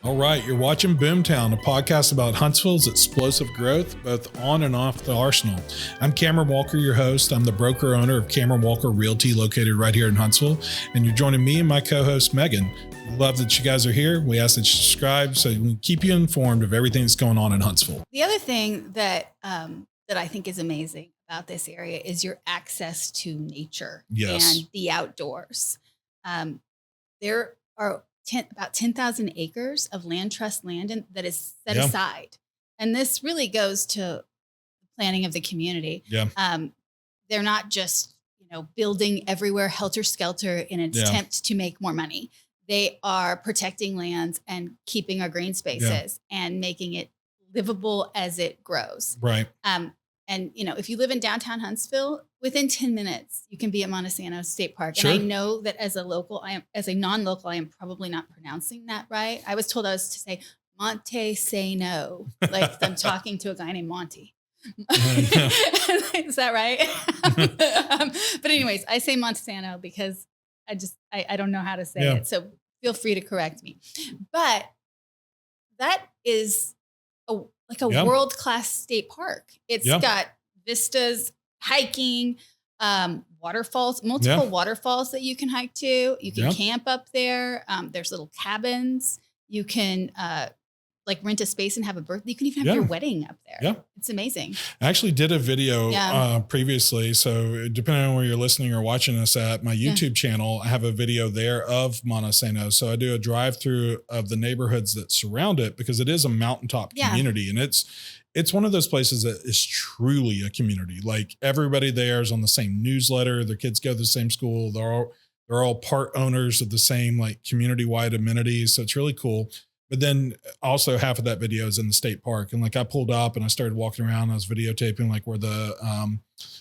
All right, you're watching Boomtown, a podcast about Huntsville's explosive growth, both on and off the arsenal. I'm Cameron Walker, your host. I'm the broker owner of Cameron Walker Realty, located right here in Huntsville. And you're joining me and my co-host, Megan. We love that you guys are here. We ask that you subscribe so we can keep you informed of everything that's going on in Huntsville. The other thing that I think is amazing about this area is your access to nature and the outdoors. There are about 10,000 acres of land trust land that is set aside. And this really goes to the planning of the community. They're not just, building everywhere helter-skelter in an attempt to make more money. They are protecting lands and keeping our green spaces and making it livable as it grows. Right. And, if you live in downtown Huntsville, within 10 minutes, you can be at Montesano State Park. Sure. And I know that as a non-local, I am probably not pronouncing that right. I was told I was to say Montesano, like I'm talking to a guy named Monty. Is that right? But anyways, I say Montesano because I don't know how to say it. So feel free to correct me. But that is a world-class state park. It's got vistas, hiking, waterfalls, multiple waterfalls that you can hike to. You can camp up there. There's little cabins. You can rent a space and have a birthday. You can even have your wedding up there. Yeah. It's amazing. I actually did a video previously. So depending on where you're listening or watching us at my YouTube channel, I have a video there of Montesano. So I do a drive through of the neighborhoods that surround it because it is a mountaintop community. And it's one of those places that is truly a community. Like everybody there is on the same newsletter. Their kids go to the same school. They're all part owners of the same community-wide amenities. So it's really cool. But then also half of that video is in the state park. And I pulled up and I started walking around. I was videotaping where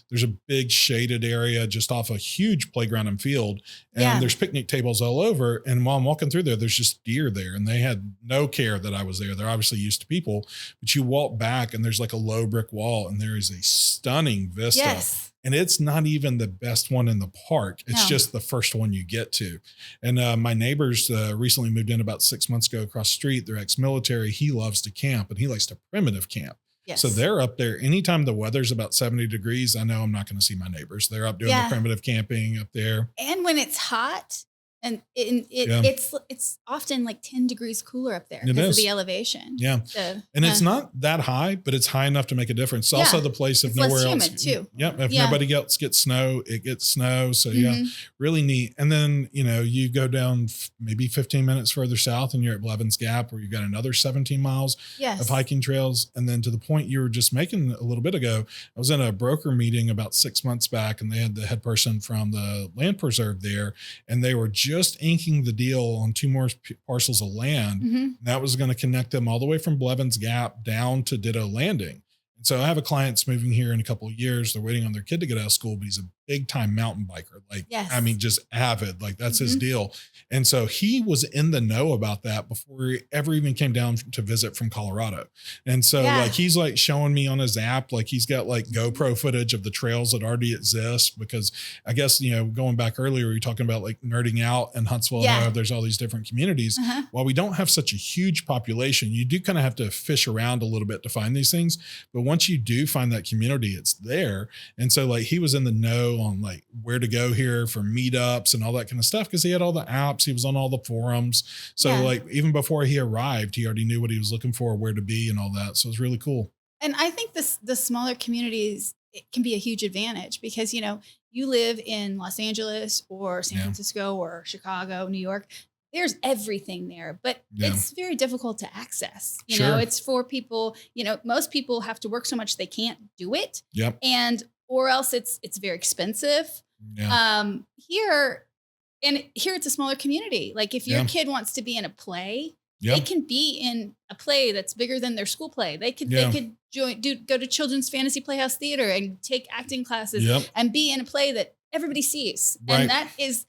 there's a big shaded area just off a huge playground and field. And there's picnic tables all over. And while I'm walking through there's just deer there. And they had no care that I was there. They're obviously used to people. But you walk back and there's a low brick wall and there is a stunning vista. Yes. And it's not even the best one in the park. It's just the first one you get to. And my neighbors recently moved in about 6 months ago across the street. They're ex-military. He loves to camp and he likes to primitive camp. Yes. So they're up there. Anytime the weather's about 70 degrees, I know I'm not going to see my neighbors. They're up doing the primitive camping up there. And when it's hot, and it's often 10 degrees cooler up there because of the elevation. Yeah. So, and it's not that high, but it's high enough to make a difference. It's also the place if nowhere else. Humid too. Yep. If nobody else gets snow, it gets snow. So really neat. And then, you go down maybe 15 minutes further south and you're at Blevins Gap where you've got another 17 miles of hiking trails. And then to the point you were just making a little bit ago, I was in a broker meeting about 6 months back and they had the head person from the land preserve there and they were just inking the deal on 2 more parcels of land. And that was going to connect them all the way from Blevins Gap down to Ditto Landing. And so I have a client that's moving here in a couple of years. They're waiting on their kid to get out of school, but he's a big time mountain biker. Just avid, that's his deal. And so he was in the know about that before he ever even came down to visit from Colorado. And so he's showing me on his app, he's got GoPro footage of the trails that already exist because I guess, going back earlier, we were talking about nerding out in Huntsville. There's all these different communities. While we don't have such a huge population, you do kind of have to fish around a little bit to find these things. But once you do find that community, it's there. And so he was in the know on where to go here for meetups and all that kind of stuff because he had all the apps. He was on all the forums. So even before he arrived, he already knew what he was looking for, where to be and all that. So it's really cool. And I think the smaller communities, it can be a huge advantage because, you live in Los Angeles or San Francisco or Chicago, New York. There's everything there, but it's very difficult to access. You know, it's for people, most people have to work so much they can't do it. Yep. Or else it's very expensive. Yeah. Here it's a smaller community. If your kid wants to be in a play, they can be in a play that's bigger than their school play. They could go to Children's Fantasy Playhouse Theater and take acting classes and be in a play that everybody sees. Right. And that is,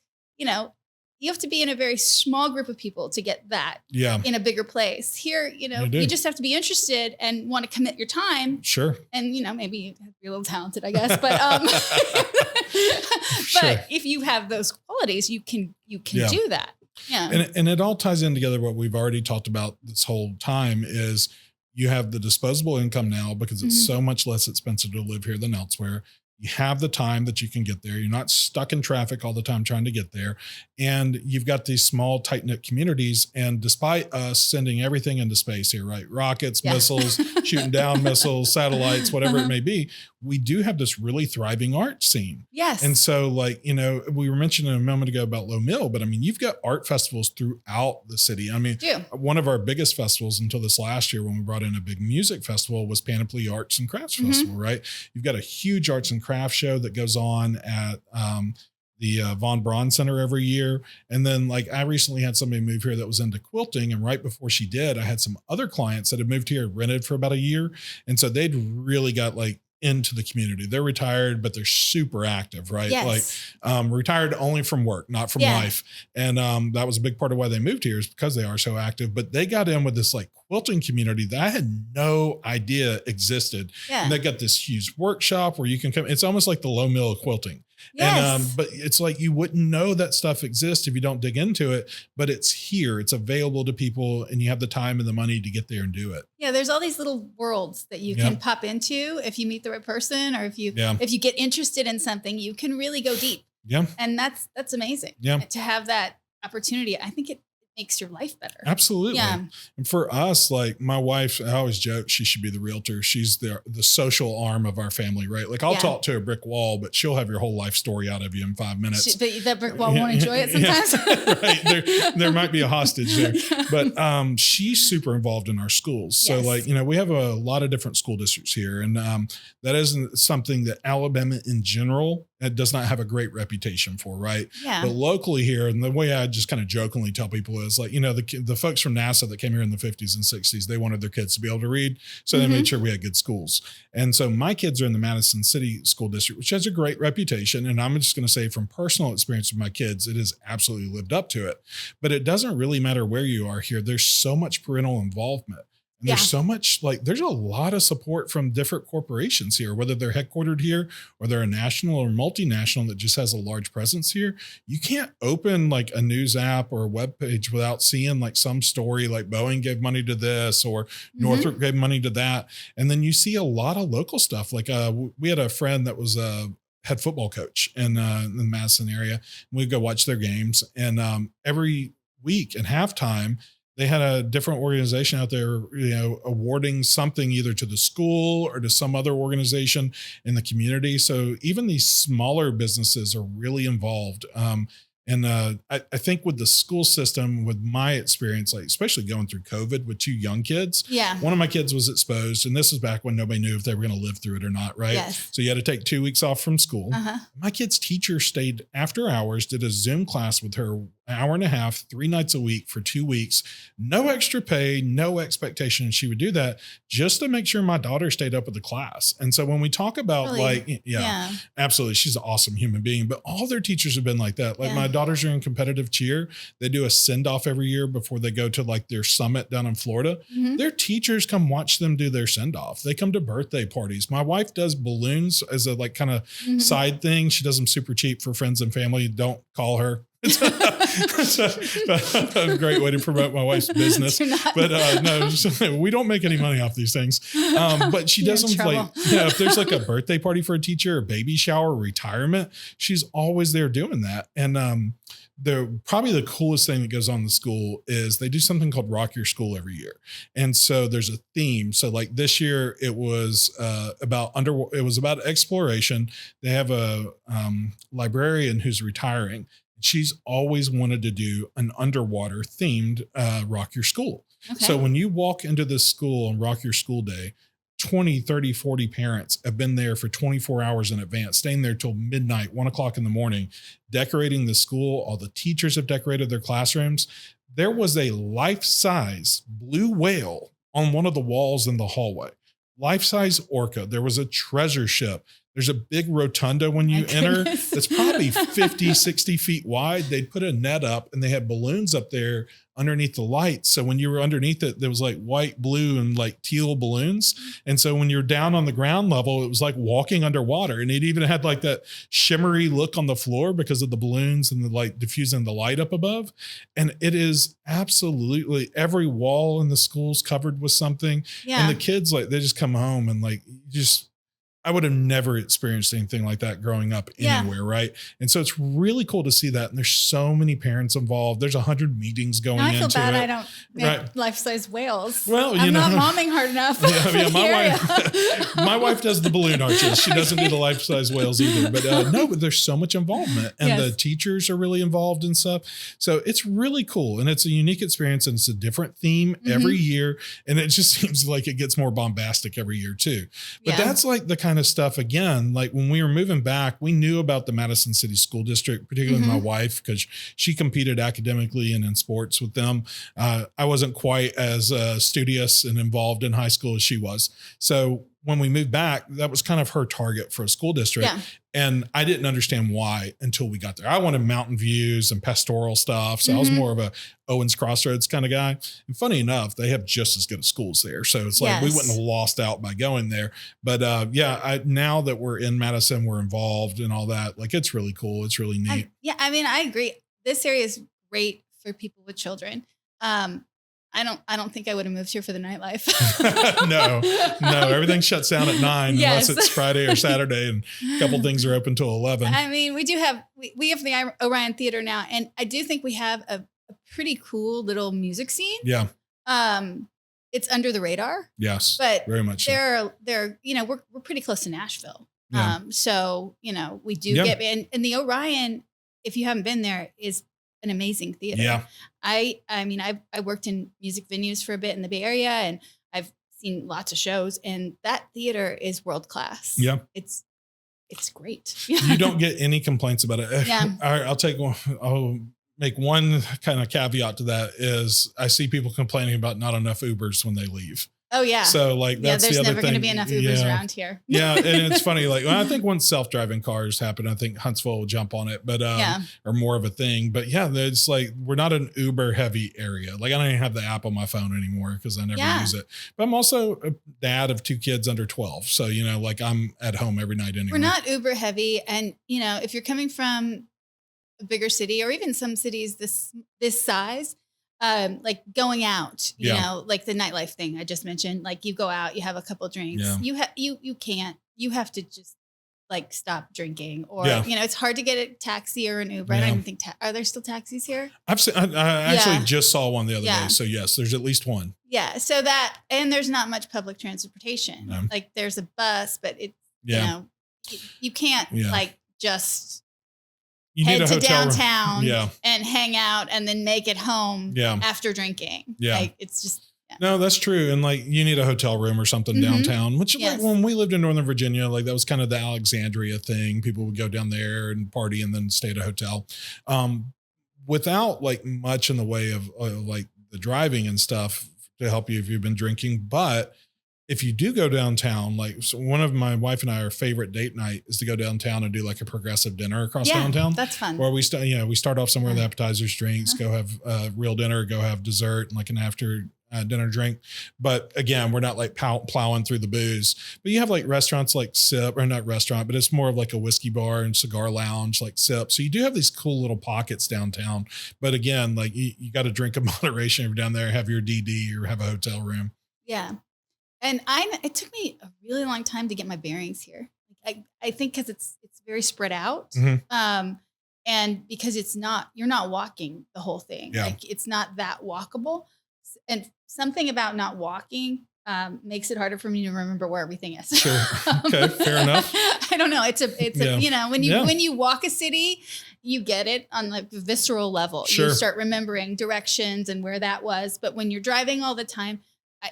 you have to be in a very small group of people to get that in a bigger place. Here, you just have to be interested and want to commit your time. Sure. And, maybe you have to be a little talented, I guess. But but if you have those qualities, you can do that. Yeah. And it all ties in together. What we've already talked about this whole time is you have the disposable income now because it's so much less expensive to live here than elsewhere. You have the time that you can get there. You're not stuck in traffic all the time trying to get there. And you've got these small, tight knit communities. And despite us sending everything into space here, right? Rockets, missiles, shooting down missiles, satellites, whatever it may be, we do have this really thriving art scene. Yes. And so, like, you know, we were mentioning a moment ago about Lowe Mill, but I mean, you've got art festivals throughout the city. I mean, one of our biggest festivals until this last year when we brought in a big music festival was Panoply Arts and Crafts Festival, right? You've got a huge arts and crafts show that goes on at the Von Braun Center every year. And then, like, I recently had somebody move here that was into quilting. And right before she did, I had some other clients that had moved here, rented for about a year. And so they'd really got like into the community. They're retired, but they're super active, right? Yes. Like retired only from work, not from life. And that was a big part of why they moved here is because they are so active. But they got in with this like quilting community that I had no idea existed. And they got this huge workshop where you can come. It's almost like the Lowe Mill of quilting. Yes. And, but it's like, you wouldn't know that stuff exists if you don't dig into it, but it's here, it's available to people and you have the time and the money to get there and do it. Yeah. There's all these little worlds that you can pop into if you meet the right person, or if you get interested in something, you can really go deep. Yeah. And that's amazing. Yeah. To have that opportunity. I think it makes your life better. Absolutely. Yeah. And for us, like my wife, I always joke she should be the realtor. She's the social arm of our family, right? Like I'll talk to a brick wall, but she'll have your whole life story out of you in 5 minutes. But that brick wall won't enjoy it sometimes. Right. There might be a hostage there, but she's super involved in our schools. So like, you know, we have a lot of different school districts here, and that isn't something that Alabama in general does not have a great reputation for, right? Yeah. But locally here, and the way I just kind of jokingly tell people is like, you know, the folks from NASA that came here in the 50s and 60s, they wanted their kids to be able to read. So they made sure we had good schools. And so my kids are in the Madison City School District, which has a great reputation. And I'm just going to say from personal experience with my kids, it has absolutely lived up to it. But it doesn't really matter where you are here. There's so much parental involvement. And there's so much, like, there's a lot of support from different corporations here, whether they're headquartered here or they're a national or multinational that just has a large presence here. You can't open like a news app or a web page without seeing like some story, like Boeing gave money to this or Northrop gave money to that. And then you see a lot of local stuff. Like we had a friend that was a head football coach in the Madison area. We'd go watch their games, and every week at halftime, they had a different organization out there, you know, awarding something either to the school or to some other organization in the community. So even these smaller businesses are really involved. And I think with the school system, with my experience, like especially going through COVID with 2 young kids, one of my kids was exposed, and this was back when nobody knew if they were going to live through it or not, right? Yes. So you had to take 2 weeks off from school. My kid's teacher stayed after hours, did a Zoom class with her, 1.5 hours, 3 nights a week for 2 weeks, no extra pay, no expectation she would do that just to make sure my daughter stayed up with the class. And so when we talk about absolutely, she's an awesome human being, but all their teachers have been like that. Like my daughters are in competitive cheer. They do a send off every year before they go to like their summit down in Florida. Their teachers come watch them do their send off. They come to birthday parties. My wife does balloons as a like kind of side thing. She does them super cheap for friends and family. Don't call her. It's a great way to promote my wife's business, but no, we don't make any money off these things. But she does them like, if there's like a birthday party for a teacher, a baby shower, retirement, she's always there doing that. And probably the coolest thing that goes on in the school is they do something called Rock Your School every year. And so there's a theme. So like this year it was about exploration. They have a librarian who's retiring. She's always wanted to do an underwater themed Rock Your School. Okay. So when you walk into this school on Rock Your School Day, 20, 30, 40 parents have been there for 24 hours in advance, staying there till midnight, 1 o'clock in the morning, decorating the school. All the teachers have decorated their classrooms. There was a life-size blue whale on one of the walls in the hallway. Life-size orca. There was a treasure ship. There's a big rotunda when you enter. That's probably 50, 60 feet wide. They'd put a net up and they had balloons up there underneath the lights. So when you were underneath it, there was like white, blue, and like teal balloons. And so when you're down on the ground level, it was like walking underwater. And it even had like that shimmery look on the floor because of the balloons and the like diffusing the light up above. And it is absolutely every wall in the school's covered with something. Yeah. And the kids, like, they just come home and like, I would have never experienced anything like that growing up anywhere. Right. And so it's really cool to see that. And there's so many parents involved. There's 100 meetings going into it. I feel bad I don't make life-size whales. Well, I'm not momming hard enough. My wife does the balloon arches. She doesn't do the life-size whales either. But but there's so much involvement and the teachers are really involved and stuff. So it's really cool. And it's a unique experience and it's a different theme every year. And it just seems like it gets more bombastic every year too. But that's like the kind of stuff, again, like when we were moving back, we knew about the Madison City School District, particularly my wife, because she competed academically and in sports with them. I wasn't quite as studious and involved in high school as she was. So when we moved back, that was kind of her target for a school district. Yeah. And I didn't understand why until we got there. I wanted mountain views and pastoral stuff. So I was more of a Owens Crossroads kind of guy. And funny enough, they have just as good of schools there. So it's like we wouldn't have lost out by going there. But now that we're in Madison, we're involved and all that. Like, it's really cool. It's really neat. I mean, I agree. This area is great for people with children. I don't think I would have moved here for the nightlife. No, everything shuts down at 9 unless it's Friday or Saturday, and a couple things are open till 11. I mean, we have the Orion Theater now, and I do think we have a pretty cool little music scene. Yeah. It's under the radar. Yes. But very much. They're we're pretty close to Nashville. Yeah. So we do get and the Orion, if you haven't been there, is an amazing theater. Yeah. I mean, I worked in music venues for a bit in the Bay Area, and I've seen lots of shows, and that theater is world class. Yeah. It's great. You don't get any complaints about it. Yeah. I'll make one kind of caveat to that is I see people complaining about not enough Ubers when they leave. Oh yeah. So like that's there's the other never going to be enough Ubers around here. Yeah, and it's funny. Like I think once self-driving cars happen, I think Huntsville will jump on it, but or more of a thing. But yeah, it's like we're not an Uber heavy area. Like I don't even have the app on my phone anymore because I never use it. But I'm also a dad of 2 kids under 12, so like I'm at home every night anyway. We're not Uber heavy, and if you're coming from a bigger city or even some cities this size. Like going out, like the nightlife thing I just mentioned, like you go out, you have a couple drinks, you have to just like stop drinking or, it's hard to get a taxi or an Uber. I don't even think, are there still taxis here? I actually just saw one the other day. So yes, there's at least one. Yeah. So and there's not much public transportation. No. Like there's a bus, but it's, you can't like just head to downtown and hang out and then make it home after drinking. Yeah. Like it's just, no, that's true. And like you need a hotel room or something downtown, which like when we lived in Northern Virginia, like that was kind of the Alexandria thing. People would go down there and party and then stay at a hotel without like much in the way of like the driving and stuff to help you if you've been drinking. But if you do go downtown, like one of my wife and our favorite date night is to go downtown and do like a progressive dinner across downtown. That's fun. Where we start off somewhere with appetizers, drinks, go have real dinner, go have dessert and like an after dinner drink. But again, we're not like plowing through the booze, but you have like restaurants like Sip, or not restaurant, but it's more of like a whiskey bar and cigar lounge like Sip. So you do have these cool little pockets downtown. But again, like you got to drink in moderation if you're down there, have your DD or have a hotel room. Yeah. And it took me a really long time to get my bearings here. I think because it's very spread out. Mm-hmm. And because you're not walking the whole thing. Yeah. Like it's not that walkable. And something about not walking makes it harder for me to remember where everything is. Sure. Okay. Fair enough. I don't know. It's when you walk a city, you get it on like the visceral level. Sure. You start remembering directions and where that was. But when you're driving all the time,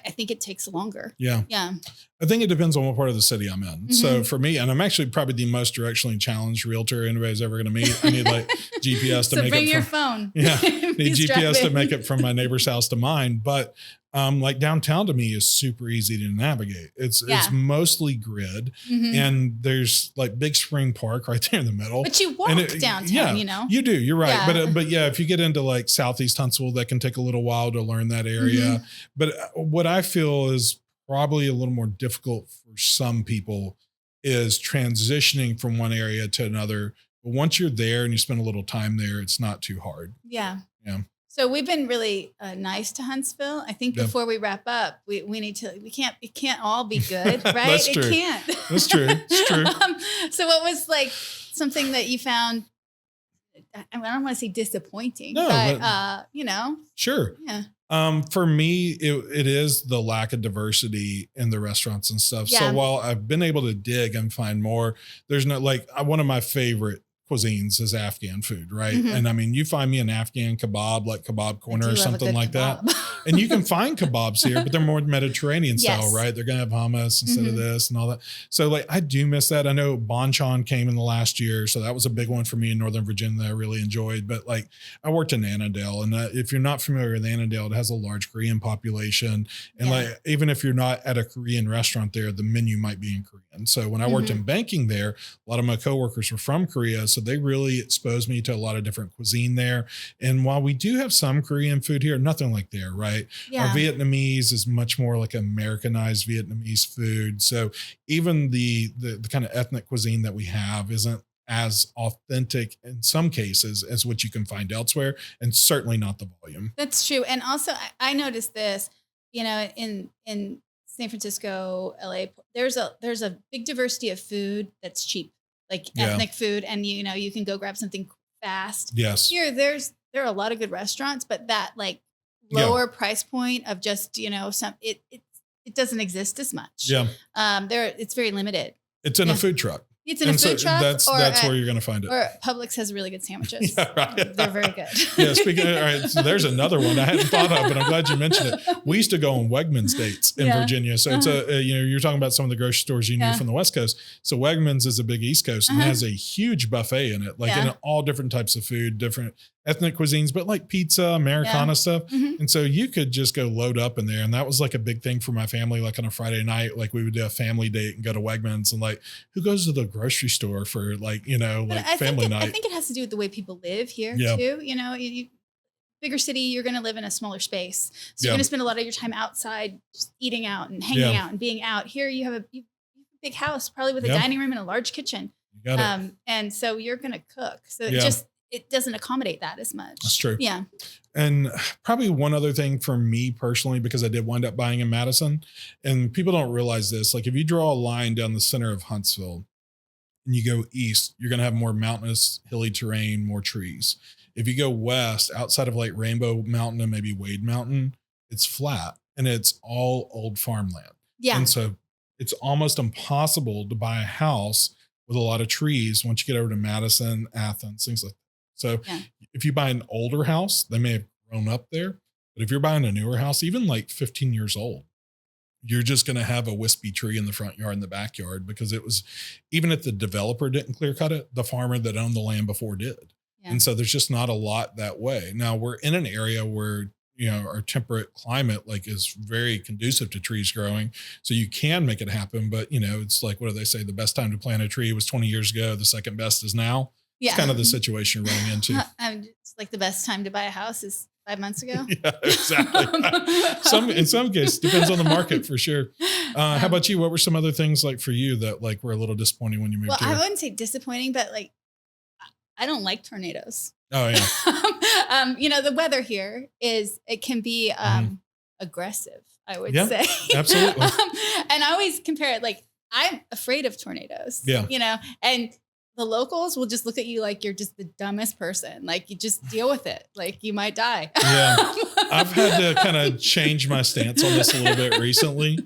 I think it takes longer. Yeah. Yeah. I think it depends on what part of the city I'm in. Mm-hmm. So for me, and I'm actually probably the most directionally challenged realtor anybody's ever going to meet. I need like GPS to make it. So bring your phone. Yeah. Need GPS to make it from my neighbor's house to mine. But Like downtown to me is super easy to navigate. It's mostly grid, and there's like Big Spring Park right there in the middle. But you walk downtown, you know. You do. You're right. But if you get into like Southeast Huntsville, that can take a little while to learn that area. But what I feel is probably a little more difficult for some people is transitioning from one area to another. But once you're there and you spend a little time there, it's not too hard. Yeah. Yeah. So we've been really nice to Huntsville. I think before we wrap up, we can't all be good, right? That's true. It can't. That's true. It's true. So what was like something that you found? I don't want to say disappointing, but you know. Sure. Yeah. For me, it is the lack of diversity in the restaurants and stuff. Yeah. So while I've been able to dig and find more, there's no like one of my favorite cuisines is Afghan food, right? And I mean, you find me an Afghan kebab, like Kebab Corner or something like that. And you can find kebabs here, but they're more Mediterranean style, right? They're going to have hummus instead of this and all that. So like, I do miss that. I know Bonchon came in the last year. So that was a big one for me in Northern Virginia that I really enjoyed. But like I worked in Annandale, and if you're not familiar with Annandale, it has a large Korean population. And like, even if you're not at a Korean restaurant there, the menu might be in Korean. So when I worked in banking there, a lot of my coworkers were from Korea. So they really exposed me to a lot of different cuisine there. And while we do have some Korean food here, nothing like there, right? Yeah. Our Vietnamese is much more like Americanized Vietnamese food. So even the kind of ethnic cuisine that we have isn't as authentic in some cases as what you can find elsewhere, and certainly not the volume. That's true. And also I noticed this, you know, in San Francisco, LA, there's a big diversity of food that's cheap, like ethnic food. And, you know, you can go grab something fast. Yes. Here, there are a lot of good restaurants, but that like lower price point of just, you know, it doesn't exist as much. Yeah. It's very limited. It's in a food truck. It's in a food truck. That's where you're going to find it. Or Publix has really good sandwiches. Yeah, right. They're very good. Yeah. Speaking of, all right, so there's another one I hadn't thought of, but I'm glad you mentioned it. We used to go on Wegmans dates in Virginia. So it's you know, you're talking about some of the grocery stores you knew from the West Coast. So Wegmans is a big East Coast and has a huge buffet in it, like in all different types of food, different ethnic cuisines, but like pizza, Americana stuff. And so you could just go load up in there. And that was like a big thing for my family. Like on a Friday night, like we would do a family date and go to Wegmans, and like, who goes to the grocery store for like, you know, like family night? I think it has to do with the way people live here too. You know, bigger city, you're going to live in a smaller space. So you're going to spend a lot of your time outside, just eating out and hanging out and being out. Here you have a big house, probably with a dining room and a large kitchen. You got it. And so you're going to cook. So it doesn't accommodate that as much. That's true. Yeah. And probably one other thing for me personally, because I did wind up buying in Madison, and people don't realize this, like if you draw a line down the center of Huntsville and you go east, you're going to have more mountainous, hilly terrain, more trees. If you go west, outside of like Rainbow Mountain and maybe Wade Mountain, it's flat and it's all old farmland. Yeah. And so it's almost impossible to buy a house with a lot of trees once you get over to Madison, Athens, things like that. So if you buy an older house, they may have grown up there. But if you're buying a newer house, even like 15 years old, you're just going to have a wispy tree in the front yard and the backyard, because it was, even if the developer didn't clear cut it, the farmer that owned the land before did. Yeah. And so there's just not a lot that way. Now we're in an area where, you know, our temperate climate like is very conducive to trees growing. So you can make it happen. But, you know, it's like, what do they say? The best time to plant a tree was 20 years ago. The second best is now. Yeah. It's kind of the situation you're running into. It's like the best time to buy a house is 5 months ago. Yeah, exactly. In some cases, depends on the market for sure. How about you? What were some other things like for you that like were a little disappointing when you moved here? I wouldn't say disappointing, but like, I don't like tornadoes. Oh yeah. You know, the weather here it can be aggressive, I would say. Absolutely. And I always compare it, like, I'm afraid of tornadoes. Yeah. You know, and the locals will just look at you like you're just the dumbest person. Like, you just deal with it. Like, you might die. Yeah. I've had to kind of change my stance on this a little bit recently.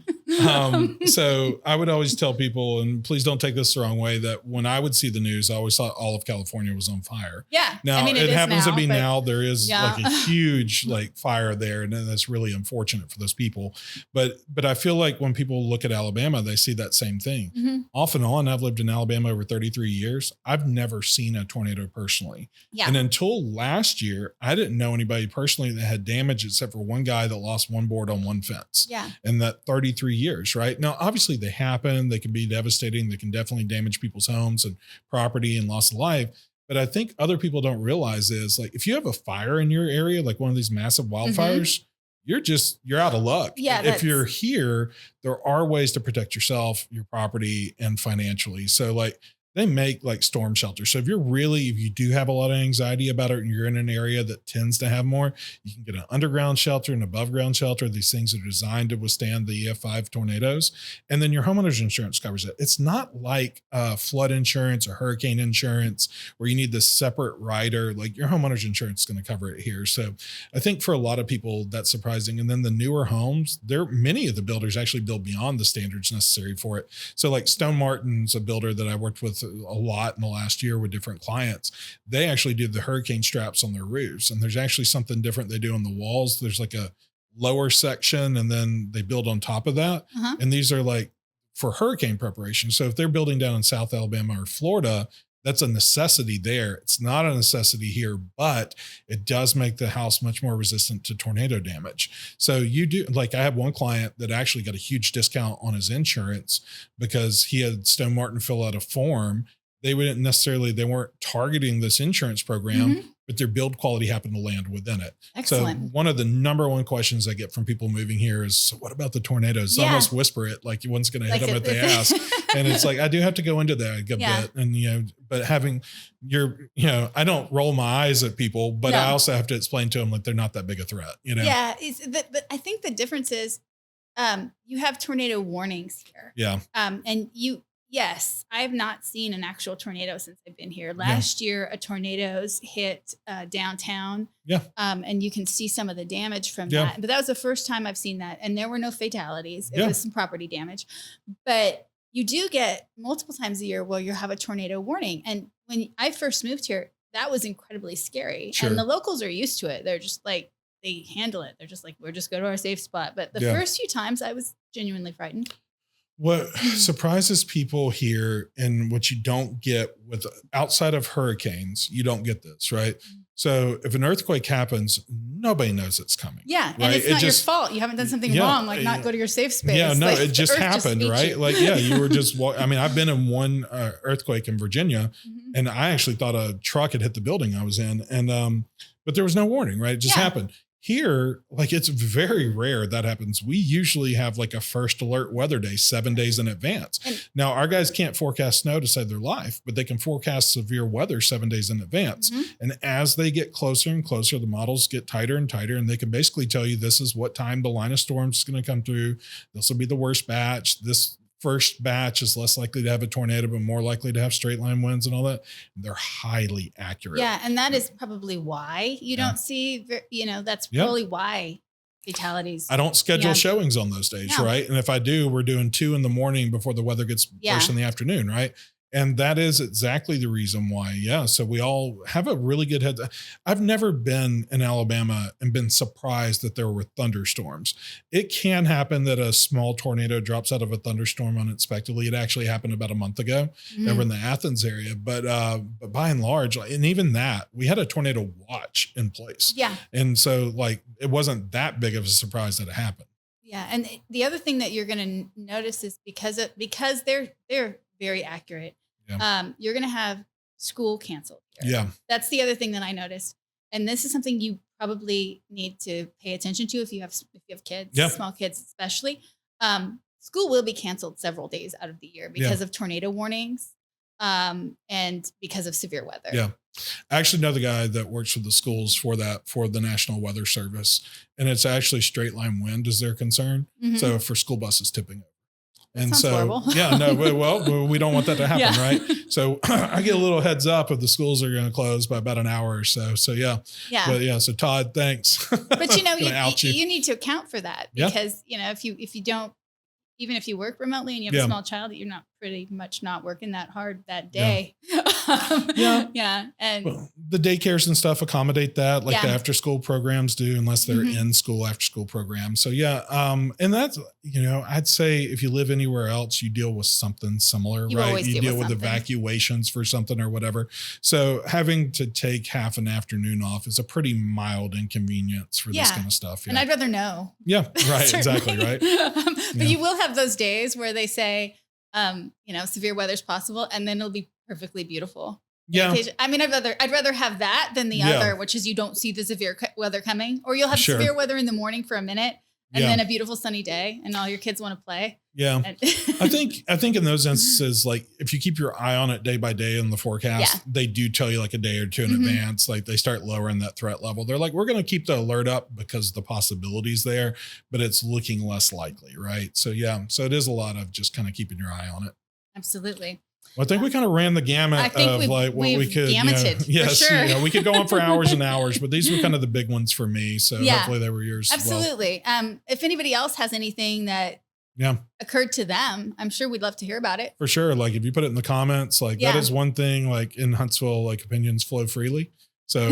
So I would always tell people, and please don't take this the wrong way, that when I would see the news, I always thought all of California was on fire. Yeah. Now it happens now, to be now there is yeah. like a huge like fire there, and that's really unfortunate for those people. But I feel like when people look at Alabama, they see that same thing. Mm-hmm. Off and on, I've lived in Alabama over 33 years. I've never seen a tornado personally. Yeah. And until last year, I didn't know anybody personally that had damage except for one guy that lost one board on one fence. Yeah. In that 33 years, right? Now, obviously they happen. They can be devastating. They can definitely damage people's homes and property and loss of life. But I think other people don't realize is like, if you have a fire in your area, like one of these massive wildfires, you're out of luck. Yeah. If you're here, there are ways to protect yourself, your property, and financially. So like they make like storm shelters. So if you do have a lot of anxiety about it and you're in an area that tends to have more, you can get an underground shelter and above ground shelter. These things are designed to withstand the EF5 tornadoes. And then your homeowner's insurance covers it. It's not like flood insurance or hurricane insurance where you need this separate rider. Like your homeowner's insurance is going to cover it here. So I think for a lot of people that's surprising. And then the newer homes, many of the builders actually build beyond the standards necessary for it. So like Stone Martin's a builder that I worked with a lot in the last year with different clients. They actually did the hurricane straps on their roofs, and there's actually something different they do on the walls. There's like a lower section and then they build on top of that. And these are like for hurricane preparation. So if they're building down in South Alabama or Florida, that's a necessity there. It's not a necessity here, but it does make the house much more resistant to tornado damage. So you do, like I have one client that actually got a huge discount on his insurance because he had Stone Martin fill out a form. They weren't targeting this insurance program, but their build quality happened to land within it. Excellent. So one of the number one questions I get from people moving here is, so what about the tornadoes? I almost whisper it like one's going to hit them if they ask. And it's like, I do have to go into that a good bit. And, but having I don't roll my eyes at people, but I also have to explain to them like they're not that big a threat, Yeah. But I think the difference is you have tornado warnings here. Yeah. And yes, I have not seen an actual tornado since I've been here. Last year, a tornadoes hit downtown. Yeah. And you can see some of the damage from that. But that was the first time I've seen that. And there were no fatalities. It was some property damage. But you do get multiple times a year where you have a tornado warning. And when I first moved here, that was incredibly scary. Sure. And the locals are used to it. They're just like, they handle it. They're just like, we'll just go to our safe spot. But the first few times I was genuinely frightened. What surprises people here and what you don't get with outside of hurricanes, you don't get this, right? So if an earthquake happens, nobody knows it's coming. Yeah. Right? And it's not your fault. You haven't done something wrong, like not go to your safe space. Yeah, no, like, it just happened, right? Like, you were just, I've been in one earthquake in Virginia and I actually thought a truck had hit the building I was in. And, but there was no warning, right? It just happened. Here, like it's very rare that happens. We usually have like a first alert weather day 7 days in advance. Now, our guys can't forecast snow to save their life, but they can forecast severe weather 7 days in advance. And as they get closer and closer, the models get tighter and tighter, and they can basically tell you this is what time the line of storms is going to come through. This will be the worst batch. This first batch is less likely to have a tornado, but more likely to have straight line winds and all that. And they're highly accurate. Yeah. And that is probably why you don't see, that's probably why fatalities. I don't schedule showings on those days, right? And if I do, we're doing 2 a.m. before the weather gets worse in the afternoon, right? And that is exactly the reason why. Yeah. So we all have a really good head. I've never been in Alabama and been surprised that there were thunderstorms. It can happen that a small tornado drops out of a thunderstorm unexpectedly. It actually happened about a month ago over in the Athens area. But by and large, and even that, we had a tornado watch in place. Yeah. And so like, it wasn't that big of a surprise that it happened. Yeah. And the other thing that you're going to notice is because they're very accurate. Yeah. You're going to have school canceled here. Yeah. That's the other thing that I noticed. And this is something you probably need to pay attention to if you have kids, small kids, especially. School will be canceled several days out of the year because of tornado warnings. And because of severe weather. Yeah. I actually know the guy that works with the schools for the National Weather Service. And it's actually straight line wind is their concern. So for school buses tipping over. And so, horrible. Well, we don't want that to happen, right? So I get a little heads up if the schools are going to close by about an hour or so. So But so Todd, thanks. But you need to account for that because if you don't, even if you work remotely and you have a small child, you're not pretty much not working that hard that day. Yeah. And the daycares and stuff accommodate that, like the after school programs do, unless they're in school after school programs. So and that's, I'd say if you live anywhere else, you deal with something similar, right? You deal with evacuations for something or whatever. So having to take half an afternoon off is a pretty mild inconvenience for this kind of stuff. And I'd rather know. Yeah, right. Exactly. Right. But you will have those days where they say, severe weather's possible, and then it'll be perfectly beautiful. Yeah. I mean, I'd rather have that than the other, which is you don't see the severe weather coming, or you'll have severe weather in the morning for a minute and then a beautiful sunny day and all your kids want to play. Yeah. I think in those instances, like if you keep your eye on it day by day in the forecast, they do tell you like a day or two in advance, like they start lowering that threat level. They're like, we're going to keep the alert up because the possibility's there, but it's looking less likely. Right. So so it is a lot of just kind of keeping your eye on it. Absolutely. Well, I think we kind of ran the gamut of like what we could. Yes, for sure. We could go on for hours and hours, but these were kind of the big ones for me. So hopefully they were yours. Absolutely. As well. If anybody else has anything that occurred to them, I'm sure we'd love to hear about it. For sure. Like if you put it in the comments, like that is one thing. Like in Huntsville, like opinions flow freely. So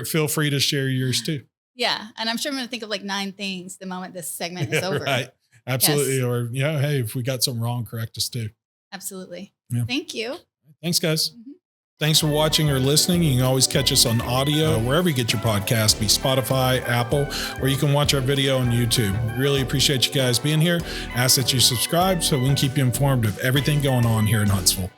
feel free to share yours too. Yeah, and I'm sure I'm going to think of like 9 things the moment this segment is over. Right. Absolutely. Yes. Or hey, if we got something wrong, correct us too. Absolutely. Yeah. Thank you. Thanks, guys. Thanks for watching or listening. You can always catch us on audio, wherever you get your podcast, be Spotify, Apple, or you can watch our video on YouTube. Really appreciate you guys being here. Ask that you subscribe so we can keep you informed of everything going on here in Huntsville.